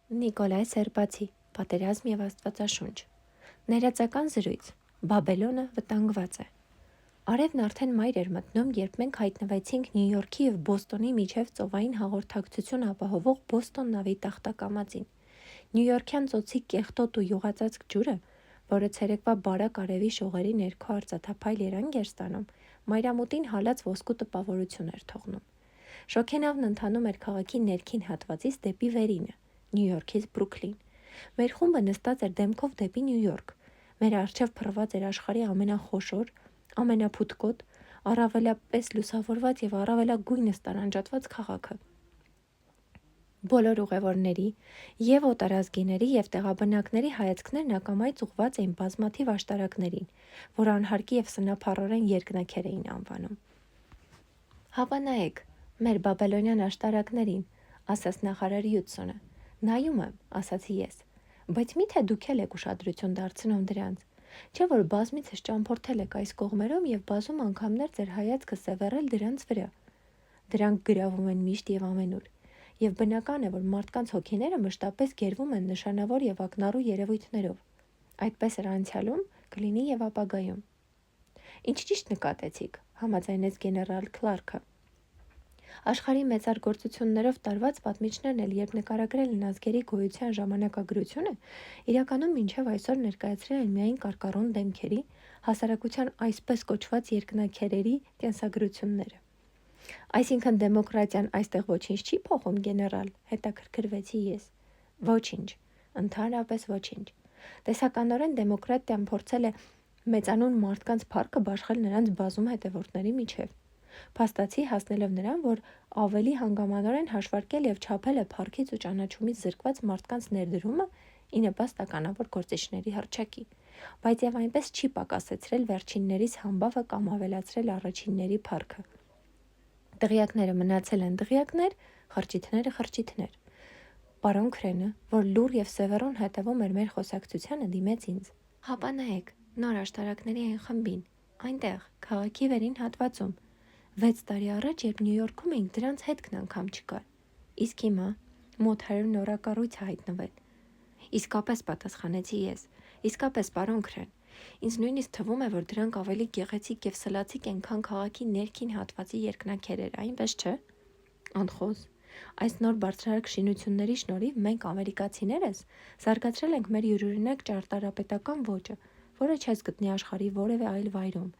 Նիկոլայ Սերբացի, Պատերազմ և Աստվածաշունչ։ Ներածական զրույց։ Բաբելոնը վտանգված է։ Արևն արդեն մայր էր մտնում, երբ մենք հայտնվեցինք Նյու Յորքի և Բոստոնի միջև ծովային հաղորդակցություն ապահովող Բոստոն նավի տախտակամածին։ Նյույորքյան ծոցի կեղտոտ ու յուղածածկ ջուրը, որը ցերեկվա բարակ արևի շողերի ներքո արծաթափայլ երանգ էր ստանում, մայրամուտին հալած ոսկու տպավորություն էր թողնում։ Շոգենավն ընթանում էր քաղաքի ներքին հատվածից դեպի վերինը, Նյու Յորքից Բրուքլին։ Մեր խումբը նստած էր դեմքով դեպի Նյու Յորք։ Մեր առջև փռված էր աշխարհի ամենախոշոր, ամենափութկոտ, առավելապես լուսավորված եւ առավելագույնս տարանջատված քաղաքը։ Բոլոր ուղևորների եւ օտարազգիների եւ տեղաբնակների հայացքներն ակամայից ուղղված էին բազմաթիվ աշտարակներին, որ անհարկի եւ սնափառորեն երկնաքեր էին անվանում։ «Հապա նայեք, մեր բաբելոնյան աշտարակներին», ասաց նախարար Յուդսոնը։ «Նայում եմ», ասացի ես, բայց միթե դուք էլ եք ուշադրություն դարձնում դրանց, չէ՞ որ բազմիցս ճամփորդել եք այս կողմերով եւ բազում անգամներ ձեր հայացքը սևեռել դրանց վրա։ Դրանք գրավում են միշտ եւ ամենուր, եւ բնական է, որ մարդկանց հոգիները մշտապես գերվում են նշանավոր եւ ակնառու երևույթներով։ Այդպես էր անցյալում, կլինի եւ ապագայում։ Ինչ ճիշտ նկատեցիք, համաձայնեց գեներալ Քլարքը։ Աշխարհի մեծարգործություններով տարված պատմիչներն էլ երբ նկարագրել են ազգերի գոյության ժամանակագրությունը, իրականում մինչև այսօր ներկայացրել են միայն կարկառուն դեմքերի, հասարակության այսպես կոչված երկնաքերերի կենսագրությունները։ Այսինքն դեմոկրատիան այստեղ ոչինչ չի փոխում, գեներալ, հետաքրքրվեցի ես։ Ոչինչ, ընդհանրապես ոչինչ։ Տեսականորեն դեմոկրատիան փորձել է մեծանուն մարդկանց փառքը բաշխել նրանց բազում հետևորդների միջև։ Փաստացի հասնելով նրան, որ ավելի հանգամանորեն հաշվարկել եւ չափել է փառքից ու ճանաչումից զրկված մարդկանց ներդրումը ի նպաստ ականավոր գործիչների հռչակի, բայց եւ այնպես չի պակասեցրել վերջիններիս համբավը կամ ավելացրել առաջինների փառքը։ Դղյակները մնացել են դղյակներ, խրճիթները խրճիթներ։ Պարոն Քրենը, որ լուռ եւ սևեռուն հետևում էր մեր խոսակցությանը, դիմեց ինձ։ Հապա նայեք, նոր աշտարակների այն խմբին, այնտեղ, քաղաքի վերին հատվածում։ 6 տարի առաջ, երբ Նյու Յորքում էինք, դրանց հետքն անգամ չկար։ Իսկ հիմա մոտ 100 նորակառույց է հայտնվել։ Իսկապես, պատասխանեցի ես։ Իսկապես, պարոն Քրեն։ Ինձ նույնիսկ թվում է, որ դրանք ավելի գեղեցիկ եւ սլացիկ են, քան քաղաքի ներքին հատվածի երկնաքերերը, այնպես չէ։ Անխոս։ Այս նոր բարձրահարկ շինությունների շնորհիվ մենք ամերիկացիներս զարգացրել ենք մեր յուրօրինակ ճարտարապետական ոճը, որը չես գտնի աշխարհի որևէ այլ վայրում։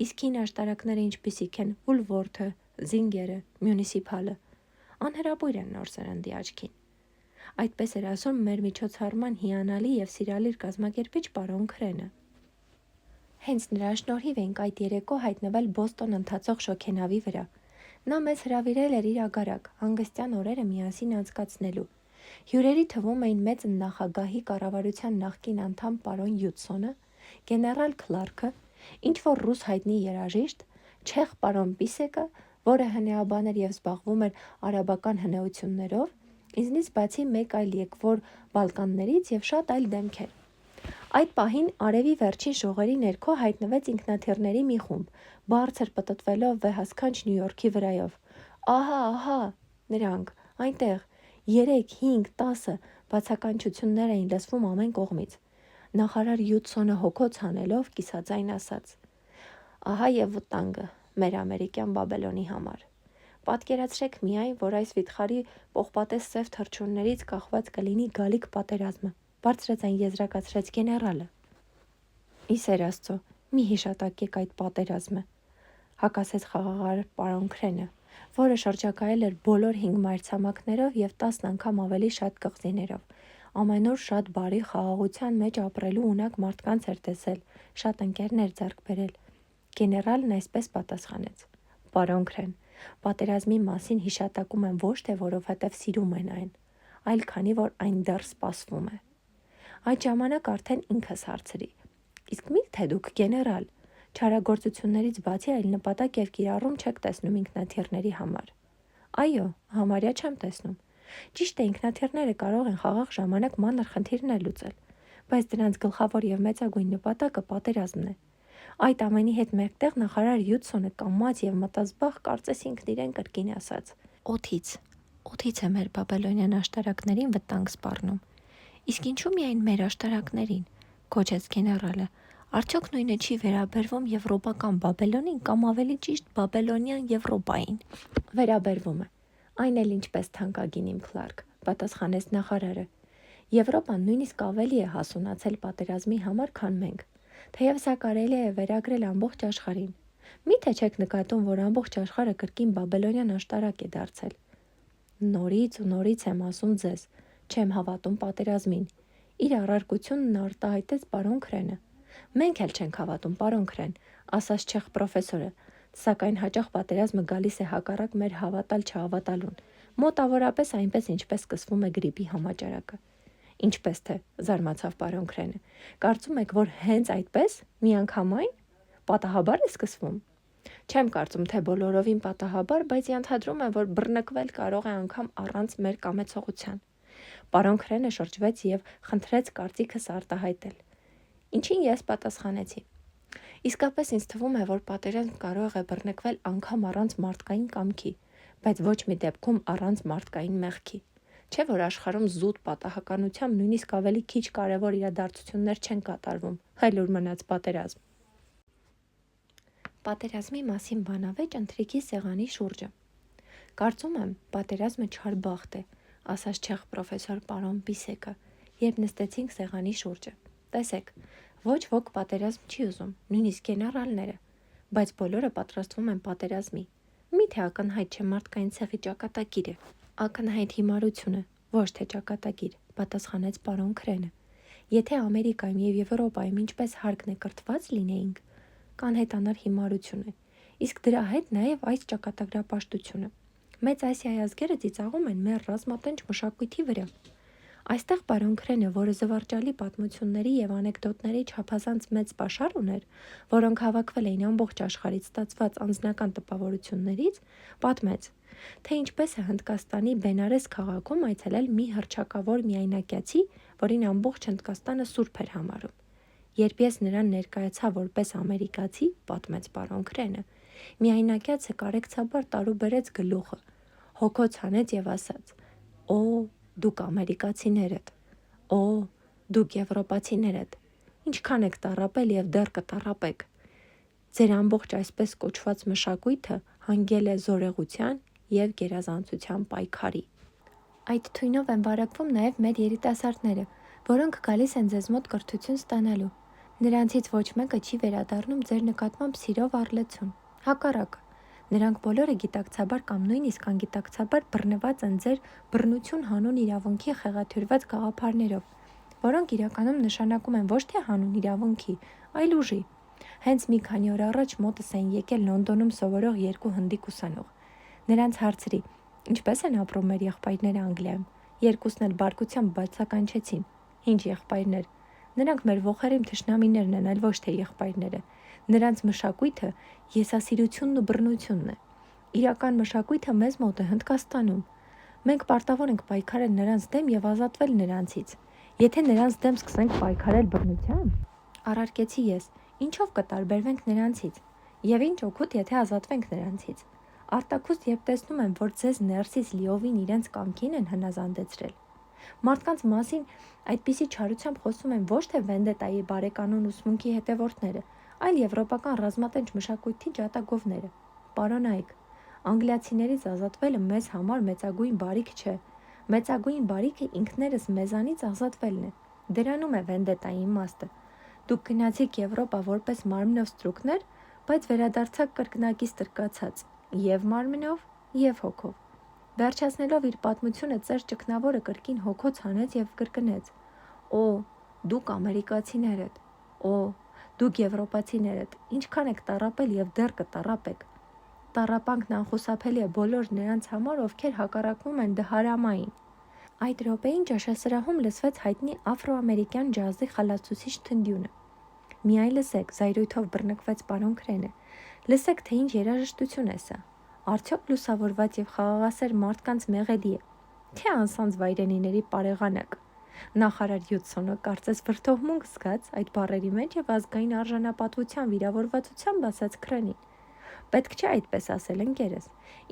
Իսկ հին աշտարակները ինչպիսիք են Վուլվորթը, Զինգերը, Մյունիսիփալը, անհրապույր են նոր սերնդի աչքին։ Այդպես էր ասում մեր միջոցառման հիանալի եւ սիրալիր կազմակերպիչ պարոն Քրենը։ Հենց նրա շնորհիվ ենք այդ երեկո հայտնվել Բոստոն ընթացող շոգենավի վրա։ Նա մեզ հրավիրել էր իր ագարակ, հանգստյան օրերը միասին անցկացնելու։ Հյուրերի թվում էին մեծ նախագահի կառավարության նախկին անդամ պարոն Յուդսոնը, գեներալ Քլարքը, ինչ-որ ռուս հայտնի երաժիշտ, չեխ պարոն Պիսեկը, որը հնեաբան էր եւ զբաղվում էր արաբական հնեություններով, ինձնից բացի մեկ այլ եկվոր Բալկաններից եւ շատ այլ դեմքեր։ Այդ պահին արևի վերջին շողերի ներքո հայտնվեց ինքնաթիռների մի խումբ, բարձր պտտվելով վեհասքանչ Նյու Յորքի վրայով։ Ահա, նրանք, այնտեղ 3, 5, 10 բացականչություններ էին լսվում ամեն կողմից։ Նախարար Յուդսոնը հոգոց հանելով կիսաձայն ասաց. Ահա եւ վտանգը մեր ամերիկյան Բաբելոնի համար։ Պատկերացրեք միայն, որ այս վիթխարի պողպատես սև թռչուններից կախված կլինի գալիք պատերազմը, բարձրաձայն եզրակացրեց գեներալը։ Ի սեր Աստծո, մի հիշատակեք այդ պատերազմը, հակասեց խաղաղար պարոն Քրենը, որը շրջակայել էր բոլոր 5 մայրցամաքներով եւ 10 անգամ ավելի շատ կղզիներով։ Ամենուր շատ բարի խաղաղության մեջ ապրելու ունակ մարդկանց էր տեսել, շատ ընկերներ ձեռք բերել։ Գեներալն այսպես պատասխանեց. Պարոն Քրեն, պատերազմի մասին հիշատակում եմ ոչ թե որովհետև սիրում են այն, այլ քանի որ այն դեռ սպասվում է։ Այդ ժամանակ արդեն ինքս հարցրի. Իսկ միթե դուք գեներալ, չարագործություններից բացի այլ նպատակ եւ կիրառում չեք տեսնում ինքնաթիռների համար։ Այո, համարյա չեմ տեսնում։ Ճիշտ է, ինքնաթիռները կարող են խաղաղ ժամանակ մանր խնդիրներ լուծել, բայց դրանց գլխավոր եւ մեծագույն նպատակը պատերազմն է։ Այդ ամենի հետ մեկտեղ նախարար Յուդսոնը կամաց եւ մտազբաղ կարծես ինքն իրեն կրկին ասաց. օդից, Օդից է մեր բաբելոնյան աշտարակներին վտանգ սպառնում։ Իսկ ինչու միայն մեր աշտարակներին, գոչեց գեներալը, արդյոք նույնը չի վերաբերվում եվրոպական Բաբելոնին կամ ավելի ճիշտ Բաբելոնյան Եվրոպային։ Վերաբերվում է։ Այն էլ ինչպես թանկագին իմ Քլարկ, պատասխանեց նախարարը։ Եվրոպան նույնիսկ ավելի է հասունացել պատերազմի համար, քան մենք։ Թեև սա կարելի է վերագրել ամբողջ աշխարհին։ Միթե չեք նկատում, որ ամբողջ աշխարհը կրկին Բաբելոնյան աշտարակ է դարձել։ Նորից ու նորից եմ ասում ձեզ, չեմ հավատում պատերազմին։ Իր առարկությունն արտահայտեց պարոն Քրենը։ Մենք էլ չենք հավատում, պարոն Քրեն, ասաց չեխ պրոֆեսորը, սակայն հաճախ պատերազմը գալիս է հակառակ մեր հավատալ-չհավատալուն, մոտավորապես այնպես, ինչպես սկսվում է գրիպի համաճարակը։ Ինչպես թե, զարմացավ պարոն Քրենը, կարծում եք, որ հենց այդպես, միանգամայն, պատահաբար է սկսվում։ Չեմ կարծում, թե բոլորովին պատահաբար, բայց ենթադրում եմ, որ բռնկվել կարող է անգամ առանց մեր կամեցողության։ Պարոն Քրենը շրջվեց եւ խնդրեց կարծիքս արտահայտել։ Ինչին ես պատասխանեցի. Իսկապես ինձ թվում է, որ պատերազմ կարող է բռնկվել անգամ առանց մարդկային կամքի, բայց ոչ մի դեպքում առանց մարդկային մեղքի։ Չէ՞ որ աշխարհում զուտ պատահականությամբ նույնիսկ ավելի քիչ կարևոր իրադարձություններ չեն կատարվում, այլ ուր մնաց պատերազմ։ Պատերազմի մասին բանավեճ ընթրիքի սեղանի շուրջը։ Կարծում եմ, պատերազմը չար բախտ է, ասաց չեխ պրոֆեսոր պարոն Բիսեկը, երբ նստեցինք սեղանի շուրջը։ Տեսեք, ոչ ոք պատերազմ չի ուզում, նույնիսկ գեներալները, բայց բոլորը պատրաստվում են պատերազմի։ Միթե ակնհայտ չէ մարդկային ցեղի ճակատագիրը։ Ակնհայտ հիմարությունը, ոչ թե ճակատագիր, պատասխանեց պարոն Քրենը։ Եթե Ամերիկայում եւ Եվրոպայում ինչպես հարկն է կրթված լինեինք, կանհետանար հիմարությունը, իսկ դրա հետ նաեւ այս ճակատագրապաշտությունը։ Մեծ Ասիայի ազգերը ծիծաղում են մեր ռազմատենչ մշակույթի վրա։ Այստեղ պարոն Քրենը, որը զվարճալի պատմությունների եւ անեկդոտների չափազանց մեծ պաշար ուներ, որոնք հավաքվել էին ամբողջ աշխարհից ստացված անձնական տպավորություններից, պատմեց, թե ինչպես է Հնդկաստանի Բենարես քաղաքում այցելել մի հռչակավոր միայնակյացի, որին ամբողջ Հնդկաստանը սուրբ էր համարում։ Երբ ես նրան ներկայացա որպես ամերիկացի, պատմեց պարոն Քրենը, միայնակյացը կարեկցաբար տարուբերեց գլուխը, հոգոց հանեց եւ ասաց. «Օ, դուք ամերիկացիներդ, օ, դուք եվրոպացիներդ, ինչքան եք տառապել եւ դեռ կտառապեք։ Ձեր ամբողջ այսպես կոչված մշակույթը հանգել է զորեղության եւ գերազանցության պայքարի։ Այդ թույնով են վարակվում նաեւ մեր երիտասարդները, որոնք գալիս են ձեզ մոտ կրթություն ստանալու։ Նրանցից ոչ մեկը չի վերադառնում ձեր նկատմամբ սիրով առլեցուն։ Հակառակը, նրանք բոլորը գիտակցաբար կամ նույնիսկ անգիտակցաբար բռնված են ձեր բռնություն հանուն իրավունքի խեղաթյուրված գաղափարներով, որոնք իրականում նշանակում են ոչ թե հանուն իրավունքի, այլ ուժի։ Հենց մի քանի օր առաջ մոտս էին եկել Լոնդոնում սովորող երկու հնդիկ ուսանող։ Նրանց հարցրի. ինչպես են ապրում մեր եղբայրները Անգլիայում։ Երկուսն էլ բարկությամբ բացականչեցին. ինչ եղբայրներ։ Նրանք մեր ոխերիմ թշնամիներն են, այլ ոչ թե եղբայրները։ Նրանց մշակույթը եսասիրությունն ու բռնությունն է։ Իրական մշակույթը մեզ մոտ է Հնդկաստանում։ Մենք պարտավոր ենք պայքարել նրանց դեմ եւ ազատվել նրանցից։ Եթե նրանց դեմ սկսենք պայքարել բռնությամբ, առարկեցի ես, ինչով կտարբերվենք նրանցից։ Եվ ինչ օգուտ, եթե ազատվենք նրանցից։ Արտաքուստ երբ տեսնում եմ, որ ձեզ ներսից լիովին իրենց կամքին են հնազանդեցրել։ Մարդկանց մասին այդպիսի չարությամբ խոսում են ոչ թե վենդետայի բարեկանոն ուսմունքի հետևորդները, այլ եվրոպական ռազմատենչ մշակույթի ջատագովները։ Պարոն Այկ, անգլիացիներից ազատվելը մեզ համար մեծագույն բարիք չէ։ Մեծագույն բարիքը ինքներս մեզանից ազատվելն է։ Դրանում է վենդետայի իմաստը։ Դուք գնացիք Եվրոպա որպես մարմնով ստրուկներ, բայց վերադարձաք կրկնակի ստրկացած, եւ մարմնով, եւ հոգով։ Վերջացնելով իր պատմությունը ծեր ճգնավորը կրկին հոգոց հանեց եւ կրկնեց. «Օ, դուք ամերիկացիներդ, օ, դուք եվրոպացիներդ, ինչքան եք տառապել եւ դեռ կտառապեք։ Տառապանքն անխուսափելի է բոլոր նրանց համար, ովքեր հակառակվում են դհարամային»։ Այդ րոպեին ճաշասրահում լսվեց հայտնի աֆրոամերիկյան ջազի խլացուցիչ թնդյունը։ «Միայն լսեք», զայրույթով բռնկվեց պարոն Քրենը։ «Լսեք, թե ինչ երաժշտություն է սա։ Արդյոք լուսավորված եւ խաղաղասեր մարդկանց մեղեդի է, թե անսանձ վայրենիների պարեղանակ»։ Նախարար Յուդսոնը կարծես վրդովմունք զգաց այդ բառերի մեջ եւ ազգային արժանապատվության վիրավորվածությամբ ասաց Քրենին. Պետք չէ այդպես ասել, ընկերս։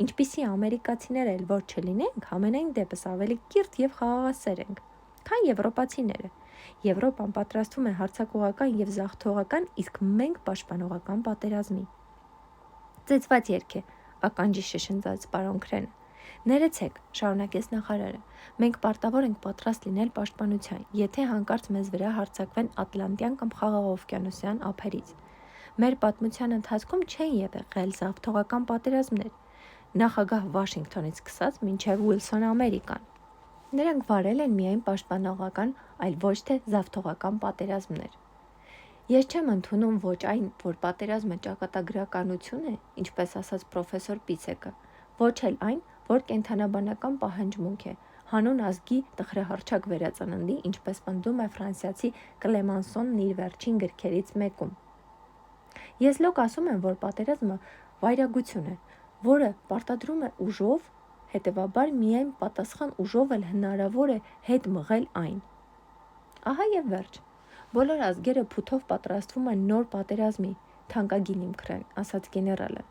Ինչպիսի ամերիկացիներ էլ որ չլինենք, ամենայն դեպս ավելի կիրթ եւ խաղաղասեր ենք, քան եվրոպացիները։ Եվրոպան պատրաստվում է հարձակողական եւ զաղթողական, իսկ մենք պաշտպանողական պատերազմի։ Ծեծված երգ է, ականջի շշնջաց պարոն Քրենը։ Ներեցեք, շարունակեց նախարարը, մենք պարտավոր ենք պատրաստ լինել պաշտպանության, եթե հանկարծ մեզ վրա հարձակվեն Ատլանտյան կամ Խաղաղ օվկիանոսյան ափերից։ Մեր պատմության ընթացքում չեն եղել զավթողական պատերազմներ, նախագահ Վաշինգտոնից սկսած մինչև Ուիլսոն Ամերիկան։ Նրանք վարել են միայն պաշտպանողական, այլ ոչ թե զավթողական պատերազմներ։ Ես չեմ ընդունում ոչ այն, որ պատերազմը ճակատագրականություն է, ինչպես ասաց պրոֆեսոր Պիսեկը, ոչ էլ այն, որ կենդանաբանական պահանջմունք է, հանուն ազգի տխրահռչակ վերածննդի, ինչպես պնդում է ֆրանսիացի Կլեմանսոնն իր վերջին գրքերից մեկում։ Ես լոկ ասում եմ, որ պատերազմը վայրագություն է, որը պարտադրում է ուժով, հետևաբար միայն պատասխան ուժով էլ հնարավոր է հետ մղել այն։ Ահա եւ վերջ։ Բոլոր ազգերը փութով պատրաստվում են նոր պատերազմի, թանկագին իմ Քրեն, ասաց գեներալը։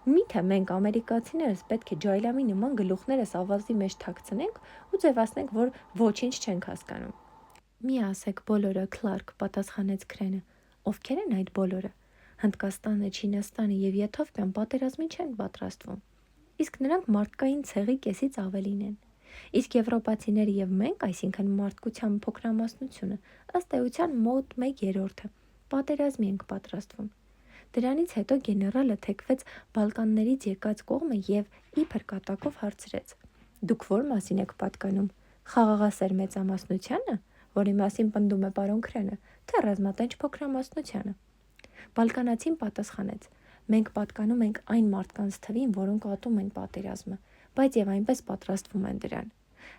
Միթե մենք ամերիկացիներս պետք է ջայլամի նման գլուխներս ավազի մեջ թաքցնենք ու ձևացնենք, որ ոչինչ չենք հասկանում։ Մի ասեք բոլորը, Քլարկ, պատասխանեց Քրենը։ Ովքեր են այդ բոլորը։ Հնդկաստանը, Չինաստանը եւ Եթովպիան պատերազմի չեն պատրաստվում։ Իսկ նրանք մարդկային ցեղի կեսից ավելին են։ Իսկ եվրոպացիները եւ մենք, այսինքն մարդկության փոքրամասնությունը, ըստ էության մոտ 1/3-ը պատերազմի ենք պատրաստվում։ Դրանից հետո գեներալը թեքվեց Բալկաններից եկած կողմը եւ իբր կատակով հարցրեց. Դուք ո՞ր մասին եք պատկանում։ Խաղաղասեր մեծամասնությանը, որի մասին պնդում է պարոն Քրենը, թե ռազմատենչ փոքրամասնությանը։ Բալկանացին պատասխանեց. Մենք պատկանում ենք այն մարդկանց թվին, որոնք ատում են պատերազմը, բայց եւ այնպես պատրաստվում են դրան։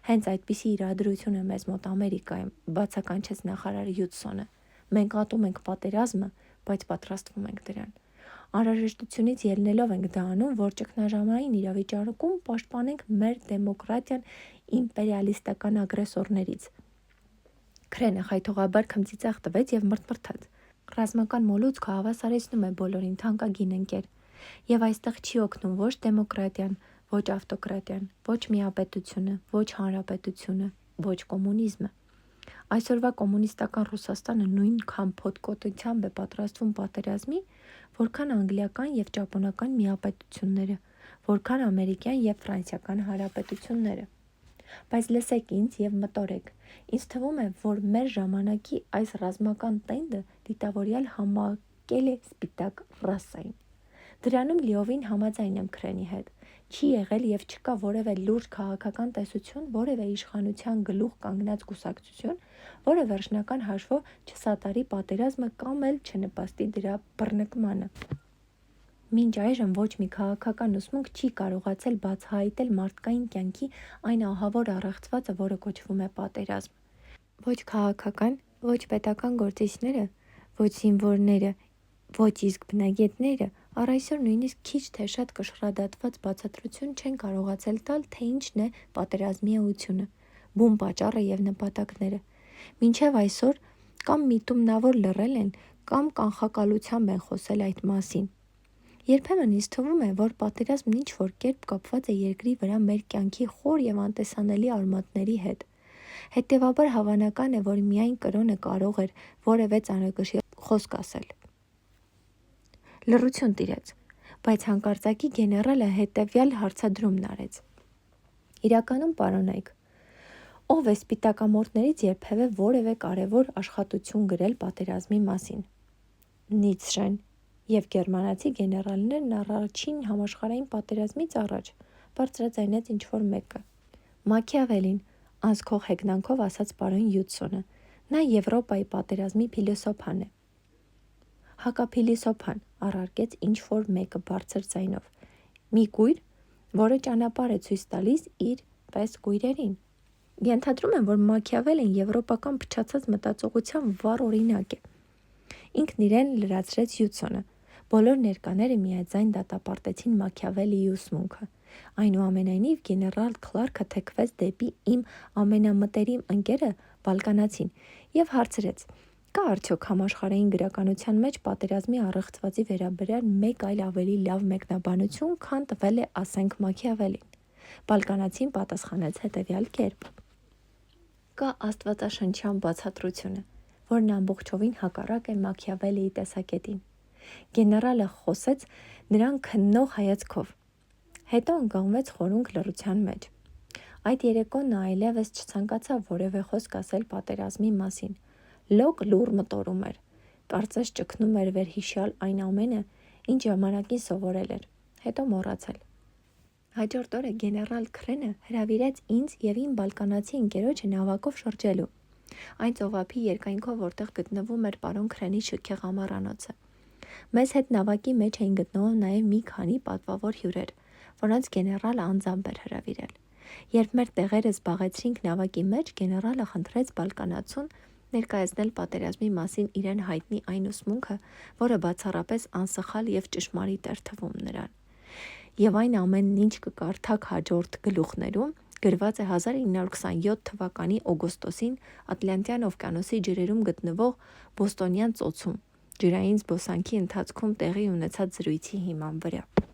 Հենց այդպիսի իրադրություն է մեզ մոտ Ամերիկայում, բացականչեց նախարար Հյուդսոնը։ Մենք ատում ենք պատերազմը, բայց պատրաստվում ենք դրան։ Անհրաժեշտությունից ելնելով ենք դա անում, որ ճգնաժամային իրավիճակում պաշտպանենք մեր դեմոկրատիան իմպերիալիստական ագրեսորներից։ Քրենը խայթողաբար քմծիծաղ տվեց եւ մռթմռթաց։ Ռազմական մոլուցքը հավասարեցնում է բոլորին, թանկագին ընկեր, եւ այստեղ չի օգնում ոչ դեմոկրատիան, ոչ ավտոկրատիան, ոչ միապետությունը, ոչ հանրապետությունը, ոչ կոմունիզմը։ Այսօրվա կոմունիստական Ռուսաստանը նույնքան փոթկոտությամբ է պատրաստվում պատերազմի, որքան անգլիական եւ ճապոնական միապետությունները, որքան ամերիկյան եւ ֆրանսիական հանրապետությունները։ Բայց լսեք ինձ եւ մտորեք, ինձ թվում է, որ մեր ժամանակի այս ռազմական տենդը դիտավորյալ համակել է սպիտակ ռասային։ Դրանում լիովին համաձայն եմ Քրենի հետ։ Չի եղել եւ չկա որևէ լուրջ քաղաքական տեսություն, որևէ իշխանության գլուխ կանգնած կուսակցություն, որը վերջնական հաշվով չսատարի պատերազմը կամ էլ չնպաստի դրա բռնկմանը։ Մինչ այժմ ոչ մի քաղաքական ուսմունք չի կարողացել բացահայտել մարդկային կյանքի այն ահավոր առեղծվածը, որը կոչվում է պատերազմ։ Ոչ քաղաքական, ոչ պետական գործիչները, ոչ զինվորները, ոչ իսկ բնագետները առ այսօր նույնիսկ քիչ թե շատ կշռադատված բացատրություն չեն կարողացել տալ, թե ինչն է պատերազմի էությունը, բուն պատճառը եւ նպատակները։ Մինչև այսօր կամ միտումնավոր լռել են, կամ կանխակալությամբ են խոսել այդ մասին։ Երբեմն ինձ թվում է, որ պատերազմն ինչ-որ կերպ կապված է երկրի վրա մեր կյանքի խոր եւ անտեսանելի արմատների հետ։ Հետևաբար հավանական է, որ միայն կրոնը կարող էր որևէ ծանրակշիռ խոսք ասել։ Լռություն տիրեց, բայց հանկարծակի գեներալը հետևյալ հարցադրումն արեց. Իրականում, պարոնայք, ով է սպիտակամորթներից երբևէ որևէ կարևոր աշխատություն գրել պատերազմի մասին։ Նիցշեն եւ գերմանացի գեներալներն առաջին համաշխարհային պատերազմից առաջ, բարձրաձայնեց ինչ-որ մեկը։ Մաքիավելին, անցքող հեգնանքով ասաց պարոն Հյուդսոնը, նա Եվրոպայի պատերազմի փիլիսոփան է։ Հակափիլիսոփան, առարկեց ինչ-որ մեկը բարձր ձայնով։ Մի կույր, որը ճանապարհ է ցույց տալիս իր պես կույրերին։ Ենթադրում եմ, որ Մաքիավելին եվրոպական փչացած մտածողության վառ օրինակ է։ Ինքն իրեն լրացրեց Հյուդսոնը։ Բոլոր ներկաները միաձայն դատապարտեցին Մաքիավելիի ուսմունքը։ Այնուամենայնիվ գեներալ Քլարքը թեքվեց դեպի իմ ամենամտերիմ ընկերը Բալկանացին եւ հարցրեց. Կա արդյոք համաշխարհային գրականության մեջ պատերազմի առեղծվածի վերաբերյալ մեկ այլ ավելի լավ մեկնաբանություն, քան տվել է, ասենք, Մաքիավելին։ Բալկանացին պատասխանեց հետևյալ կերպ. Կա աստվածաշնչյան բացատրությունը, որն ամբողջովին հակառակ է Մաքիավելիի տեսակետին։ Գեներալը խոսեց նրան քննող հայացքով, հետո ընկղմվեց խորունկ լռության մեջ։ Այդ երեկո նա այլևս չցանկացավ որևէ խոսք ասել պատերազմի մասին։ Լոկ լուռ մտորում էր, կարծես ճգնում էր վերհիշյալ այն ամենը, ինչ ժամանակին սովորել էր, հետո մոռացել։ Հաջորդ օրը գեներալ Քրենը հրավիրեց ինձ և իմ բալկանացի ընկերոջը նավակով շրջելու այն ծովափի երկայնքով, որտեղ գտնվում էր պարոն Քրենի շքեղ ամառանոցը։ Մեզ հետ նավակի մեջ էին գտնվում նաև մի քանի պատվավոր հյուրեր, որոնց գեներալը անձամբ էր հրավիրել։ Երբ մեր տեղերը զբաղեցրինք նավակի մեջ, գեներալը խնդրեց բալկանացուն ներկայացնել պատերազմի մասին իրեն հայտնի այն ուսմունքը, որը բացառապես անսխալ և ճշմարիտ էր թվում նրան։ Եվ այն ամենն, ինչ կկարդաք հաջորդ գլուխներում, գրված է 1927 թվականի օգոստոսին Ատլանտյան օվկիանոսի ջրերում գտնվող Բոստոնյան ծոցում ջրային զբոսանքի ընթացքում տեղի ունեցած զրույցի հիման վրա։